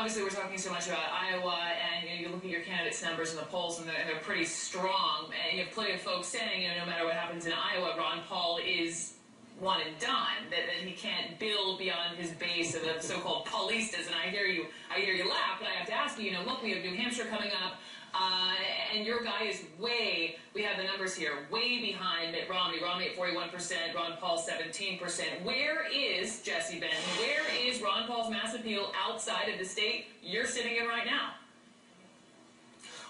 obviously we're talking so much about Iowa, and you look at your candidates' numbers in the polls, and they're pretty strong. And you have plenty of folks saying, no matter what happens in Iowa, Ron Paul is one and done, that he can't build beyond his base of the so-called Paulistas. And I hear you laugh, but I have to ask you, look, we have New Hampshire coming up, and your guy is we have the numbers here, way behind Mitt Romney. Romney at 41%, Ron Paul 17%. Where is, Jesse Benton, where is Ron Paul's mass appeal outside of the state you're sitting in right now?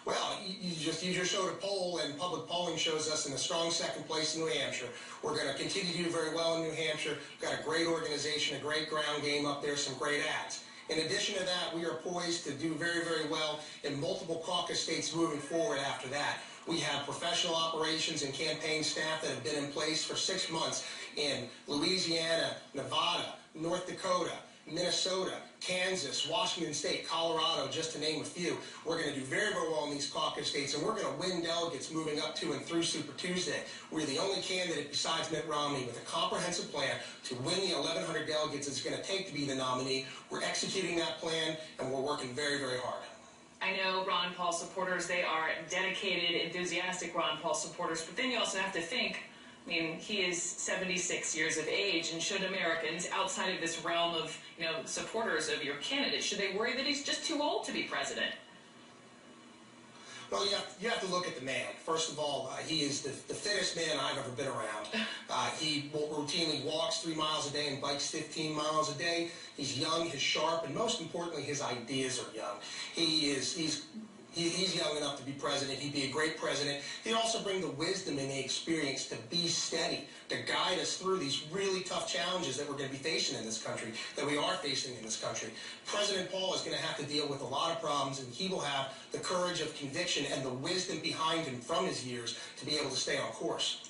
Well, you just showed a poll, and public polling shows us in a strong second place in New Hampshire. We're going to continue to do very well in New Hampshire. We've got a great organization, a great ground game up there, some great ads. In addition to that, we are poised to do very, very well in multiple caucus states moving forward after that. We have professional operations and campaign staff that have been in place for 6 months in Louisiana, Nevada, North Dakota, Minnesota, Kansas, Washington State, Colorado, just to name a few. We're going to do very, very well in these caucus states, and we're going to win delegates moving up to and through Super Tuesday. We're the only candidate besides Mitt Romney with a comprehensive plan to win the 1,100 delegates it's going to take to be the nominee. We're executing that plan, and we're working very, very hard. I know Ron Paul supporters, they are dedicated, enthusiastic Ron Paul supporters, but then you also have to think, he is 76 years of age, and should Americans outside of this realm of, supporters of your candidate, should they worry that he's just too old to be president? Well, you have to look at the man. First of all, he is the fittest man I've ever been around. He routinely walks 3 miles a day and bikes 15 miles a day. He's young, he's sharp, and most importantly, his ideas are young. He's young enough to be president. He'd be a great president. He'd also bring the wisdom and the experience to be steady, to guide us through these really tough challenges that we're going to be facing in this country, that we are facing in this country. President Paul is going to have to deal with a lot of problems, and he will have the courage of conviction and the wisdom behind him from his years to be able to stay on course.